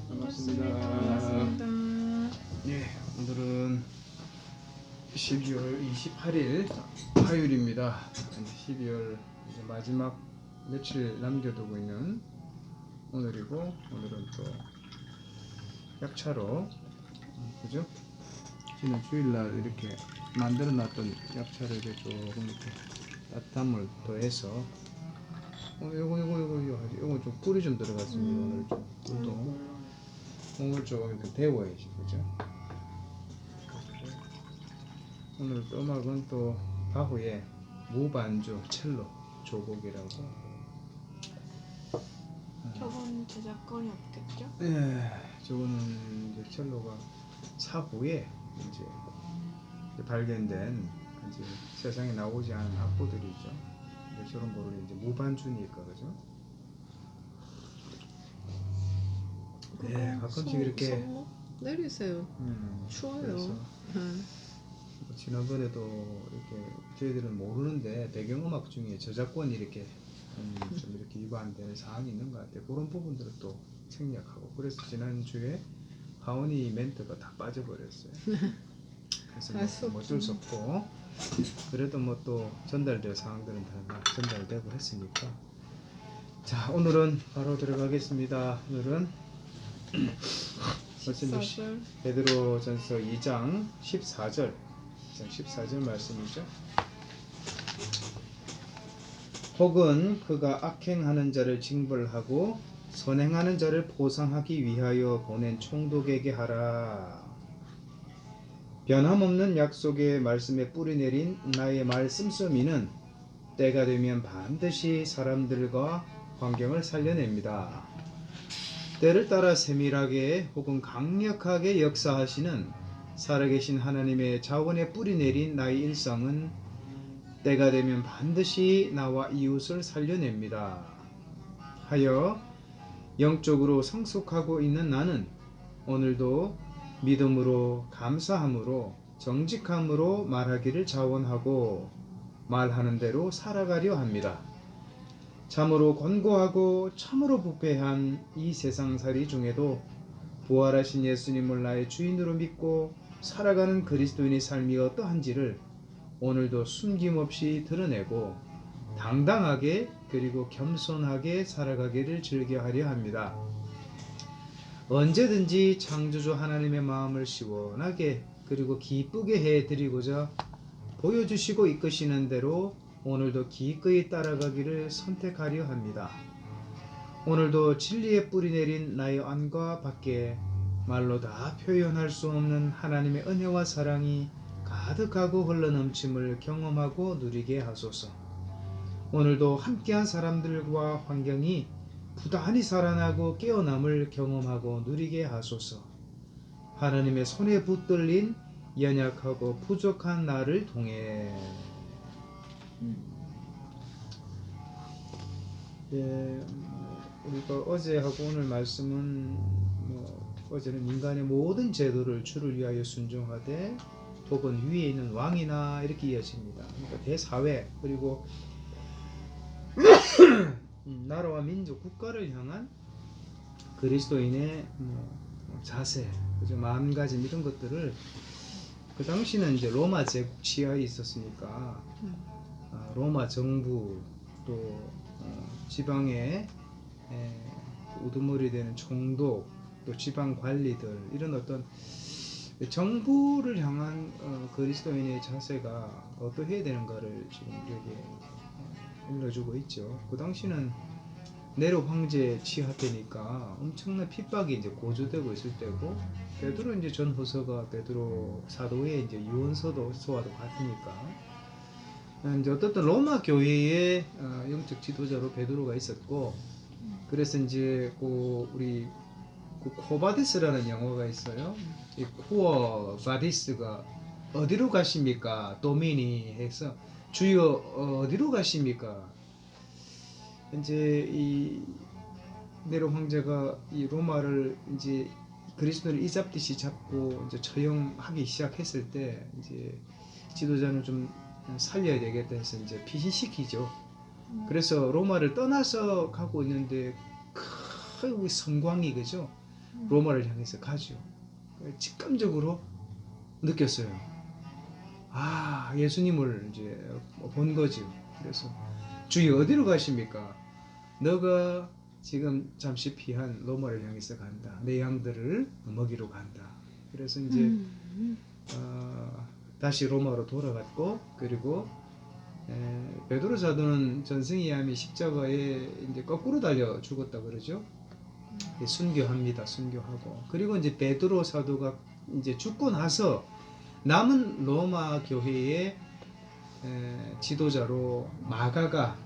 반갑습니다. 네, 오늘은 12월 28일 화요일입니다. 12월 이제 마지막 며칠 남겨두고 있는 오늘이고, 오늘은 또 약차로, 그죠? 지난 주일날 이렇게 만들어놨던 약차를 조금 이렇게 따뜻함을 더해서 요거 좀 꿀이 좀 들어갔습니다. 오늘 좀 꿀도 오늘 좀 이렇게 데워야지, 그죠? 오늘 또 음악은 또 바흐의 무반주 첼로 조곡이라고. 저건 제작권이 없겠죠? 예, 저거는 이제 첼로가 사후에 이제 발견된 이제 세상에 나오지 않은 악보들이죠. 저런 거를 이제 무반주니까, 그죠? 네, 가끔씩 이렇게 내리세요. 추워요. 그래서 지난번에도 이렇게 저희들은 모르는데 배경음악 중에 저작권이 이렇게 좀 이렇게 위반되는 사항이 있는 것 같아요. 그런 부분들을 또 생략하고, 그래서 지난주에 하원이 멘트가 다 빠져버렸어요. 그래서 뭐 어쩔 수 없고, 그래도 뭐 또 전달될 사항들은 다 전달되고 했으니까. 자, 오늘은 바로 들어가겠습니다. 오늘은 14절 베드로전서 2장 14절 14절 말씀이죠. 혹은 그가 악행하는 자를 징벌하고 선행하는 자를 보상하기 위하여 보낸 총독에게 하라. 변함없는 약속의 말씀에 뿌리 내린 나의 말씀서미는 때가 되면 반드시 사람들과 환경을 살려냅니다. 때를 따라 세밀하게 혹은 강력하게 역사하시는 살아계신 하나님의 자원에 뿌리 내린 나의 일상은 때가 되면 반드시 나와 이웃을 살려냅니다. 하여 영적으로 성숙하고 있는 나는 오늘도 믿음으로 감사함으로 정직함으로 말하기를 자원하고 말하는 대로 살아가려 합니다. 참으로 권고하고 참으로 부패한 이 세상살이 중에도 부활하신 예수님을 나의 주인으로 믿고 살아가는 그리스도인의 삶이 어떠한지를 오늘도 숨김없이 드러내고 당당하게 그리고 겸손하게 살아가기를 즐겨하려 합니다. 언제든지 창조주 하나님의 마음을 시원하게 그리고 기쁘게 해드리고자 보여주시고 이끄시는 대로 오늘도 기꺼이 따라가기를 선택하려 합니다. 오늘도 진리에 뿌리 내린 나의 안과 밖에 말로 다 표현할 수 없는 하나님의 은혜와 사랑이 가득하고 흘러넘침을 경험하고 누리게 하소서. 오늘도 함께한 사람들과 환경이 부단히 살아나고 깨어남을 경험하고 누리게 하소서. 하나님의 손에 붙들린 연약하고 부족한 나를 통해. 예, 우리가 어제하고 오늘 말씀은 어제는 인간의 모든 제도를 주를 위하여 순종하되 혹은 위에 있는 왕이나 이렇게 이어집니다. 그러니까 대사회 그리고 나라와 민족 국가를 향한 그리스도인의 자세, 그죠? 마음가짐 이런 것들을 그 당시는 이제 로마 제국 치하에 있었으니까 로마 정부 또 지방의 우두머리 되는 총독 또 지방 관리들 이런 어떤 정부를 향한 그리스도인의 자세가 어떠해야 되는가를 지금 우리에게 일러주고 있죠. 그 당시는 네로 황제 치하 때니까 엄청난 핍박이 이제 고조되고 있을 때고, 베드로 이제 전 허서가 베드로 사도의 이제 유언서도서와도 같으니까 이제 어떻든 로마 교회의 영적 지도자로 베드로가 있었고, 그래서 이제 우리 코바디스라는 영어가 있어요. 이 쿠어 바디스가 어디로 가십니까? 도미니 해서 주여 어디로 가십니까? 이제 이 네로 황제가 이 로마를 이제 그리스도를 이잡듯이 잡고 이제 처형하기 시작했을 때 이제 지도자는 좀 살려야 되겠다 해서 이제 피신시키죠. 그래서 로마를 떠나서 가고 있는데 큰 성광이, 그죠? 로마를 향해서 가죠. 직감적으로 느꼈어요. 아, 예수님을 이제 본 거죠. 그래서 주여 어디로 가십니까? 너가 지금 잠시 피한 로마를 향해서 간다. 내 양들을 먹이러 간다. 그래서 이제 다시 로마로 돌아갔고, 그리고 베드로 사도는 전승에 의하면 십자가에 이제 거꾸로 달려 죽었다 그러죠. 순교합니다. 순교하고, 그리고 이제 베드로 사도가 이제 죽고 나서 남은 로마 교회의 지도자로 마가가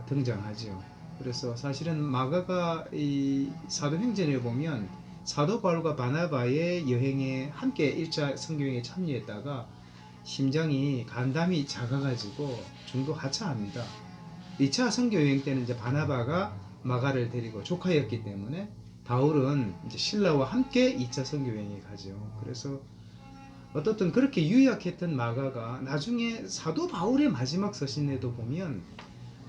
등장하죠. 그래서 사실은 마가가 이 사도행전에 보면 사도 바울과 바나바의 여행에 함께 1차 선교행에 참여했다가 심장이 간담이 작아가지고 중도 하차합니다. 2차 선교여행 때는 이제 바나바가 마가를 데리고 조카였기 때문에 바울은 이제 신라와 함께 2차 선교여행에 가죠. 그래서 어떻든 그렇게 유약했던 마가가 나중에 사도 바울의 마지막 서신에도 보면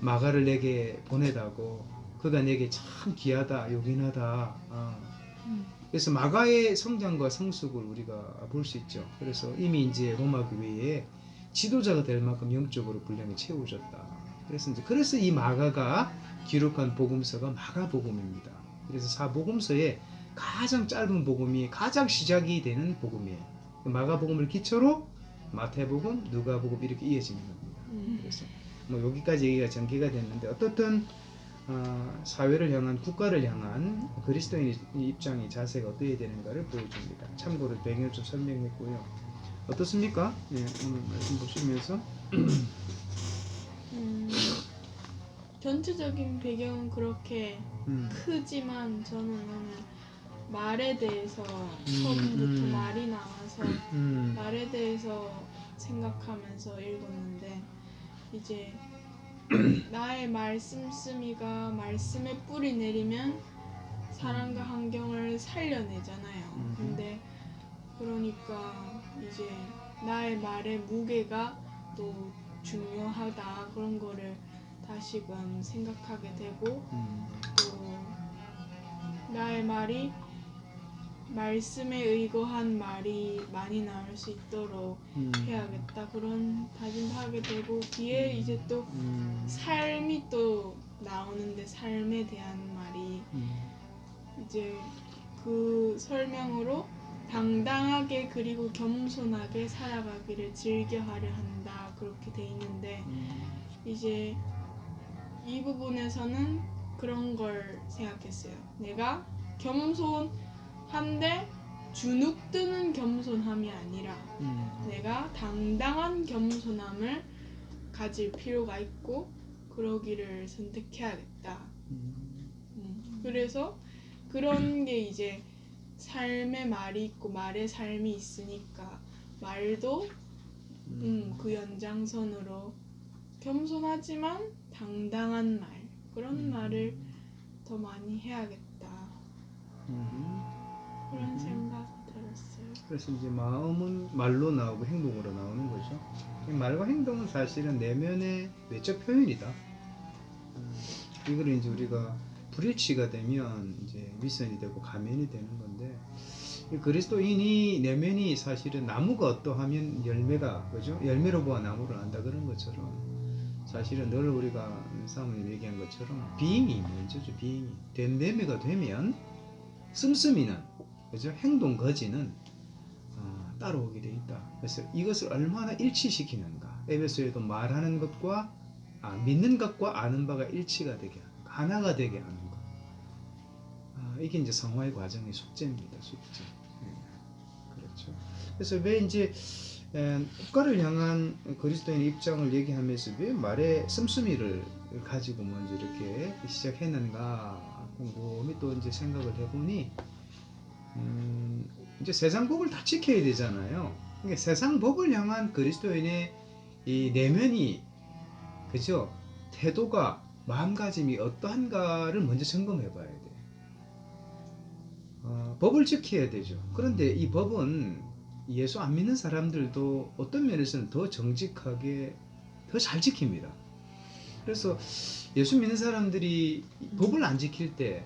마가를 내게 보내다고, 그가 내게 참 귀하다, 요긴하다. 그래서 마가의 성장과 성숙을 우리가 볼 수 있죠. 그래서 이미 이제 로마 교회에 지도자가 될 만큼 영적으로 분량이 채워졌다. 그래서 이 마가가 기록한 복음서가 마가복음입니다. 그래서 사복음서의 가장 짧은 복음이 가장 시작이 되는 복음이에요. 마가복음을 기초로 마태복음, 누가복음 이렇게 이어지는 겁니다. 그래서 뭐 여기까지 얘기가 전개가 됐는데, 어떻든 사회를 향한, 국가를 향한 그리스도인의 입장이, 자세가 어떻게 되는가를 보여줍니다. 참고로 배경을 좀 설명했고요. 어떻습니까? 네, 오늘 말씀 보시면서 전체적인 배경은 그렇게 크지만 저는 오늘 말에 대해서 처음부터 말이 나와서 말에 대해서 생각하면서 읽었는데, 이제 나의 말씀쓰미가 말씀에 뿌리 내리면 사람과 환경을 살려내잖아요. 근데 그러니까 이제 나의 말의 무게가 또 중요하다, 그런 거를 다시금 생각하게 되고, 또 나의 말이 말씀에 의거한 말이 많이 나올 수 있도록 해야겠다, 그런 다짐도 하게 되고, 뒤에 이제 또 삶이 또 나오는데, 삶에 대한 말이 이제 그 설명으로 당당하게 그리고 겸손하게 살아가기를 즐겨하려 한다, 그렇게 돼 있는데, 이제 이 부분에서는 그런 걸 생각했어요. 내가 겸손한데 주눅드는 겸손함이 아니라 내가 당당한 겸손함을 가질 필요가 있고, 그러기를 선택해야겠다. 그래서 그런 게 이제 삶의 말이 있고 말의 삶이 있으니까, 말도 그 연장선으로 겸손하지만 당당한 말, 그런 말을 더 많이 해야겠다, 그런 생각 들었어요. 그래서 이제 마음은 말로 나오고 행동으로 나오는 거죠. 말과 행동은 사실은 내면의 외적 표현이다. 이거를 이제 우리가 불일치가 되면 이제 윗선이 되고 가면이 되는 건데, 이 그리스도인이 내면이 사실은 나무가 어떠하면 열매가, 그죠? 열매로 보아 나무를 안다, 그런 것처럼 사실은 늘 우리가 사모님 얘기한 것처럼 비잉이 먼저죠. 비잉이 됨됨이가 되면 씀씀이는, 그죠? 행동 거지는 따라오게 돼 있다. 그래서 이것을 얼마나 일치시키는가. 에베소에도 말하는 것과 믿는 것과 아는 바가 일치가 되게 하는 것, 하나가 되게 하는 것. 이게 이제 성화의 과정의 숙제입니다. 숙제. 그렇죠. 그래서 왜 이제 국가를 향한 그리스도인의 입장을 얘기하면서 왜 말에 씀씀이를 가지고 먼저 이렇게 시작했는가 곰곰이 또 이제 생각을 해보니, 이제 세상 법을 다 지켜야 되잖아요. 그러니까 세상 법을 향한 그리스도인의 이 내면이, 그죠? 태도가, 마음가짐이 어떠한가를 먼저 점검해 봐야 돼. 법을 지켜야 되죠. 그런데 이 법은 예수 안 믿는 사람들도 어떤 면에서는 더 정직하게 더 잘 지킵니다. 그래서 예수 믿는 사람들이 법을 안 지킬 때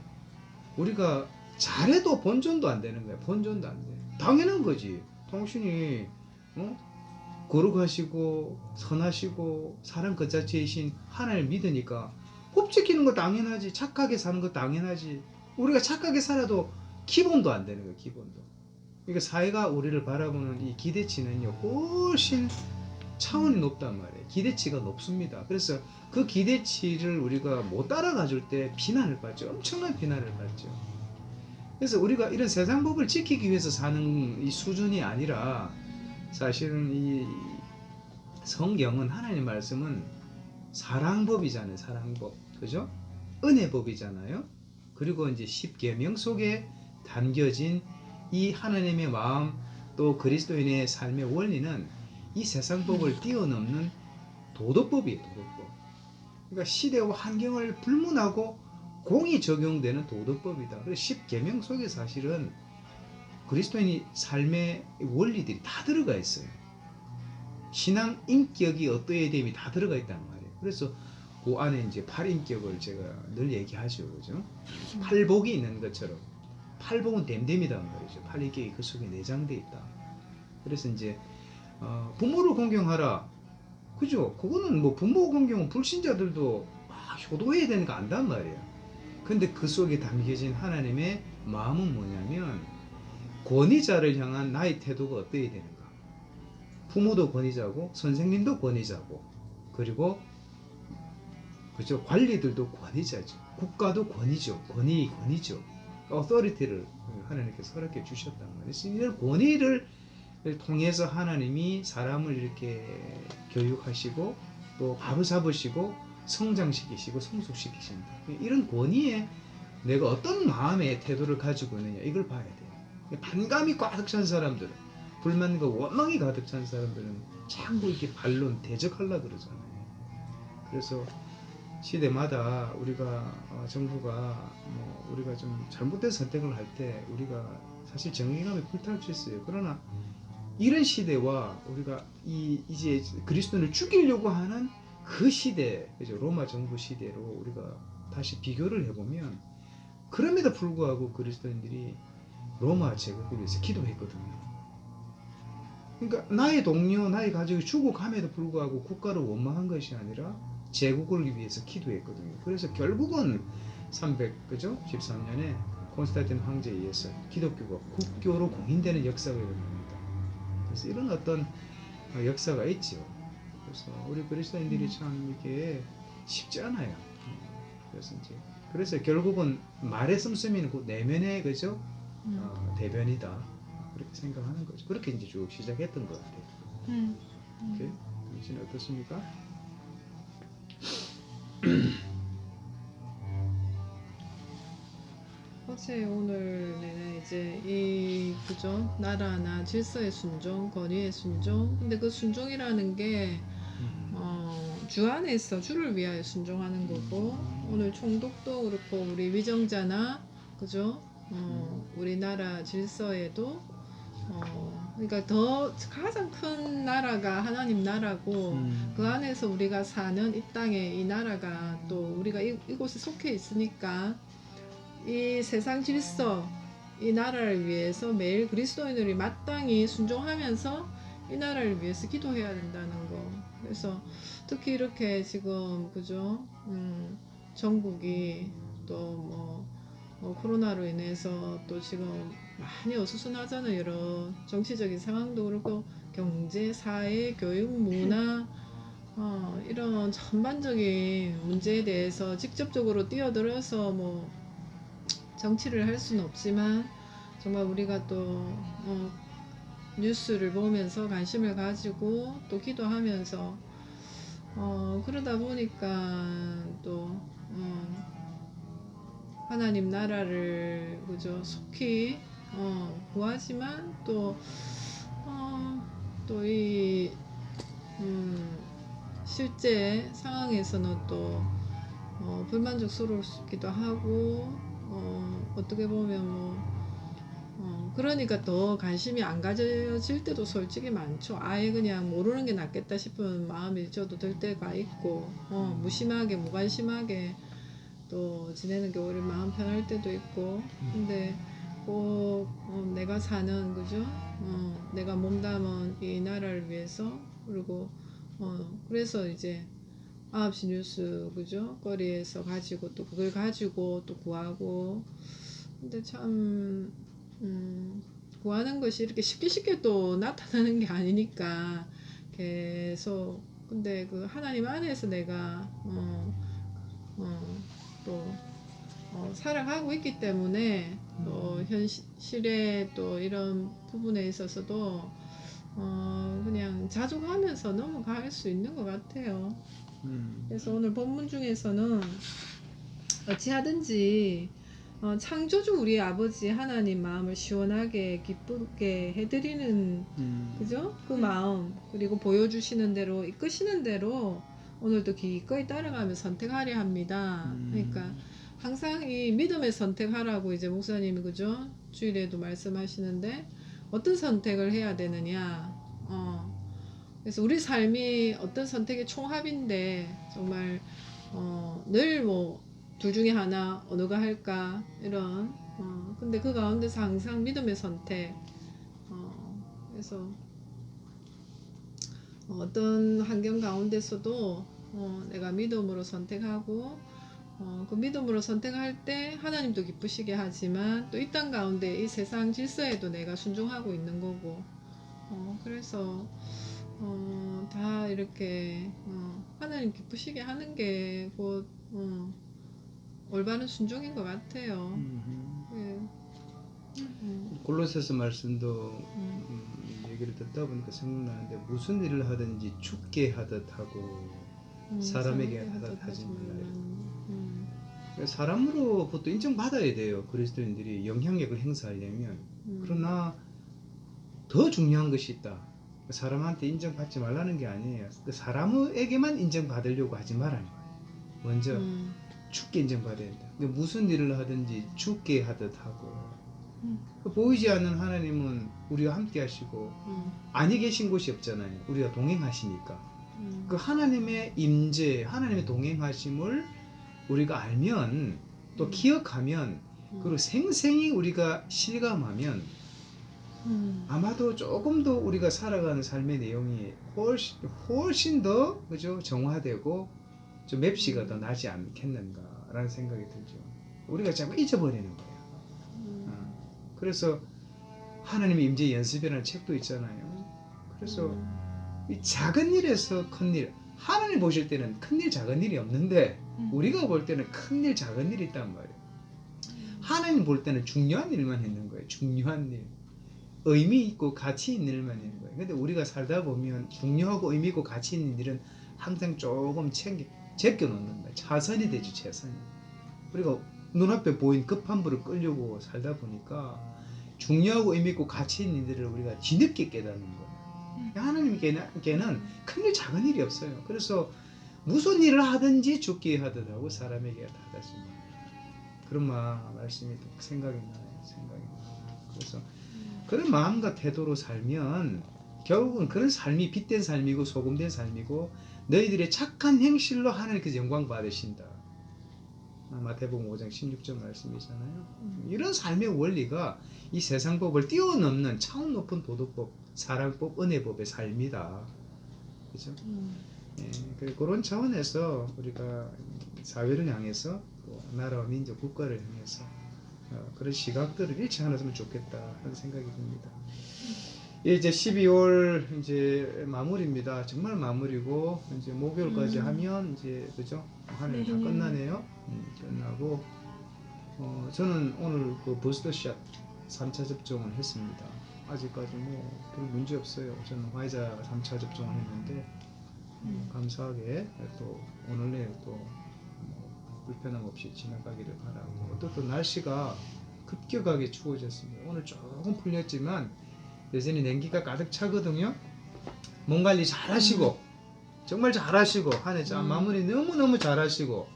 우리가 잘해도 본전도 안 되는 거야. 본전도 안 돼. 당연한 거지. 당신이 거룩하시고 선하시고 사랑 그 자체이신 하나님을 믿으니까 법 지키는 거 당연하지. 착하게 사는 거 당연하지. 우리가 착하게 살아도 기본도 안 되는 거야. 기본도. 그러니까 사회가 우리를 바라보는 이 기대치는요 훨씬 차원이 높단 말이에요. 기대치가 높습니다. 그래서 그 기대치를 우리가 못 따라가 줄 때 비난을 받죠. 엄청난 비난을 받죠. 그래서 우리가 이런 세상 법을 지키기 위해서 사는 이 수준이 아니라 사실은 이 성경은 하나님 말씀은 사랑법이잖아요. 사랑법. 그죠? 은혜법이잖아요. 그리고 이제 십계명 속에 담겨진 이 하나님의 마음 또 그리스도인의 삶의 원리는 이 세상 법을 뛰어넘는 도덕법이에요. 도덕법. 그러니까 시대와 환경을 불문하고 공이 적용되는 도덕법이다. 그래서 십계명 속에 사실은 그리스도인의 삶의 원리들이 다 들어가 있어요. 신앙 인격이 어떠해야 됨이 다 들어가 있단 말이에요. 그래서 그 안에 이제 8인격을 제가 늘 얘기하죠. 그죠? 팔복이 있는 것처럼 팔복은 됨됨이란 말이죠. 8인격이 그 속에 내장되어 있다. 그래서 이제 부모를 공경하라. 그죠? 그거는 뭐 부모 공경은 불신자들도 효도해야 되는 거 안단 말이에요. 근데 그 속에 담겨진 하나님의 마음은 뭐냐면 권위자를 향한 나의 태도가 어떠해야 되는가. 부모도 권위자고 선생님도 권위자고 그리고 그죠? 관리들도 권위자죠. 국가도 권위죠. 권위죠. 어토리티를 하나님께서 허락해 주셨단 말이에요. 이런 권위를 통해서 하나님이 사람을 이렇게 교육하시고 또 바로잡으시고 성장시키시고 성숙시키신다. 이런 권위에 내가 어떤 마음의 태도를 가지고 있느냐 이걸 봐야 돼요. 반감이 가득 찬 사람들은 불만과 원망이 가득 찬 사람들은 자꾸 이렇게 반론 대적하려고 그러잖아요. 그래서 시대마다 우리가 정부가 우리가 좀 잘못된 선택을 할 때 우리가 사실 정의감에 불탈 수 있어요. 그러나 이런 시대와 우리가 이제 그리스도인을 죽이려고 하는 그 시대, 그죠? 로마 정부 시대로 우리가 다시 비교를 해보면 그럼에도 불구하고 그리스도인들이 로마 제국을 위해서 기도했거든요. 그러니까 나의 동료, 나의 가족이 죽어감에도 불구하고 국가를 원망한 것이 아니라 제국을 위해서 기도했거든요. 그래서 결국은 313년에 콘스탄틴 황제에 의해서 기독교가 국교로 공인되는 역사가 일어납니다. 그래서 이런 어떤 역사가 있죠. 그래서 우리 그리스도인들이 참 이게 쉽지 않아요. 그래서 결국은 말의 씀씀이는 그 내면의 그죠? 대변이다. 그렇게 생각하는 거죠. 그렇게 이제 쭉 시작했던 것 같아요. 오케이? 당신은 어떻습니까? 어제 오늘 내가 이제 이 그죠 나라나 질서의 순종, 권위의 순종. 근데 그 순종이라는 게 주 안에서 주를 위하여 순종하는 거고 오늘 총독도 그렇고 우리 위정자나 그죠 우리나라 질서에도 그러니까 더 가장 큰 나라가 하나님 나라고 그 안에서 우리가 사는 이 땅에 이 나라가 또 우리가 이곳에 속해 있으니까 이 세상 질서 이 나라를 위해서 매일 그리스도인들이 마땅히 순종하면서 이 나라를 위해서 기도해야 된다는 거. 그래서 특히 이렇게 지금 그죠 전국이 또 코로나로 인해서 또 지금 많이 어수선하잖아요. 여러 정치적인 상황도 그렇고 경제, 사회, 교육, 문화 이런 전반적인 문제에 대해서 직접적으로 뛰어들어서 정치를 할 수는 없지만 정말 우리가 또 뉴스를 보면서 관심을 가지고 또 기도하면서 그러다 보니까 또 하나님 나라를 그저 속히 구하지만 또 이 실제 상황에서는 또 불만족스럽기도 하고 어떻게 보면 그러니까 더 관심이 안 가져질 때도 솔직히 많죠. 아예 그냥 모르는 게 낫겠다 싶은 마음이 저도 들 때가 있고 무심하게 무관심하게 또 지내는 게 오히려 마음 편할 때도 있고 근데 꼭 내가 사는 그죠? 내가 몸담은 이 나라를 위해서 그리고 그래서 이제 9시 뉴스 그죠? 거리에서 가지고 또 그걸 가지고 또 구하고 근데 참 구하는 것이 이렇게 쉽게 또 나타나는 게 아니니까 계속 근데 그 하나님 안에서 내가 또 살아가고 있기 때문에 또 현실에 또 이런 부분에 있어서도 그냥 자족하면서 넘어갈 수 있는 것 같아요. 그래서 오늘 본문 중에서는 어찌하든지 창조주 우리 아버지 하나님 마음을 시원하게 기쁘게 해드리는 그죠? 그 마음 그리고 보여주시는 대로 이끄시는 대로 오늘도 기꺼이 따라가며 선택하려 합니다. 그러니까 항상 이 믿음의 선택하라고 이제 목사님이 그죠? 주일에도 말씀하시는데 어떤 선택을 해야 되느냐 그래서 우리 삶이 어떤 선택의 총합인데 정말 늘 뭐 둘 중에 하나 어느가 할까 이런 근데 그 가운데서 항상 믿음의 선택 그래서 어떤 환경 가운데서도 내가 믿음으로 선택하고 그 믿음으로 선택할 때 하나님도 기쁘시게 하지만 또 이 땅 가운데 이 세상 질서에도 내가 순종하고 있는 거고 그래서 다 이렇게 하나님 기쁘시게 하는 게 곧 올바른 순종인 것 같아요. 예. 골로새서 말씀도 얘기를 듣다 보니까 생각나는데 무슨 일을 하든지 죽게 하듯 하고 사람에게 하듯 하지 말라. 사람으로부터 인정받아야 돼요. 그리스도인들이 영향력을 행사하려면. 그러나 더 중요한 것이 있다. 사람한테 인정받지 말라는 게 아니에요. 그 사람에게만 인정받으려고 하지 말라는 거예요. 먼저 죽게 인정받아야 된다. 무슨 일을 하든지 죽게 하듯 하고 보이지 않는 하나님은 우리와 함께 하시고 아니 계신 곳이 없잖아요. 우리가 동행하시니까 그 하나님의 임재, 하나님의 동행하심을 우리가 알면 또 기억하면 그리고 생생히 우리가 실감하면 아마도 조금 더 우리가 살아가는 삶의 내용이 훨씬 더 그죠? 정화되고 좀 맵시가 더 나지 않겠는가라는 생각이 들죠. 우리가 자꾸 잊어버리는 거예요. 그래서 하나님의 임재 연습이라는 책도 있잖아요. 그래서 이 작은 일에서 큰 일, 하나님 보실 때는 큰 일 작은 일이 없는데 우리가 볼 때는 큰 일 작은 일이 있단 말이에요. 하나님 볼 때는 중요한 일만 있는 거예요. 중요한 일, 의미 있고 가치 있는 일만 있는 거예요. 근데 우리가 살다 보면 중요하고 의미 있고 가치 있는 일은 항상 조금 제껴 놓는 거예요. 차선이 되죠. 차선이. 우리가 눈앞에 보인 급한 불을 끌려고 살다 보니까 중요하고 의미 있고 가치 있는 일을 우리가 뒤늦게 깨닫는 거예요. 하나님께는 큰일 작은 일이 없어요. 그래서 무슨 일을 하든지 죽게 하듯 하고 사람에게 다 하듯이 그런 말씀이 생각이 나요. 그래서 그런 마음과 태도로 살면 결국은 그런 삶이 빛된 삶이고 소금된 삶이고 너희들의 착한 행실로 하나님께서 영광 받으신다. 마태복음 5장 16절 말씀이잖아요. 이런 삶의 원리가 이 세상 법을 뛰어넘는 차원 높은 도덕법, 사랑법, 은혜법의 삶이다. 그렇죠? 예, 그런 차원에서 우리가 사회를 향해서 또 나라와 민족, 국가를 향해서 그런 시각들을 잃지 않았으면 좋겠다 하는 생각이 듭니다. 이제 12월 이제 마무리입니다. 정말 마무리고 이제 목요일까지 하면 이제 그죠? 한 해 다 끝나네요. 끝나고 저는 오늘 그 부스터샷 3차 접종을 했습니다. 아직까지 뭐 별 문제 없어요. 저는 화이자 3차 접종을 했는데 감사하게 또 오늘 내일 또 불편함 없이 지나가기를 바라고 또 날씨가 급격하게 추워졌습니다. 오늘 조금 풀렸지만 여전히 냉기가 가득 차거든요. 몸 관리 잘 하시고 정말 잘 하시고 한 해 마무리 너무너무 잘 하시고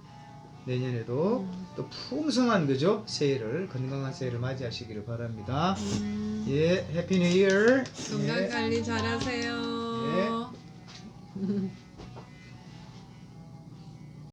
내년에도 또 풍성한 그죠? 새해를 건강한 새해를 맞이하시기를 바랍니다. 예, 해피 뉴 이어. 건강 관리 잘 하세요. 예.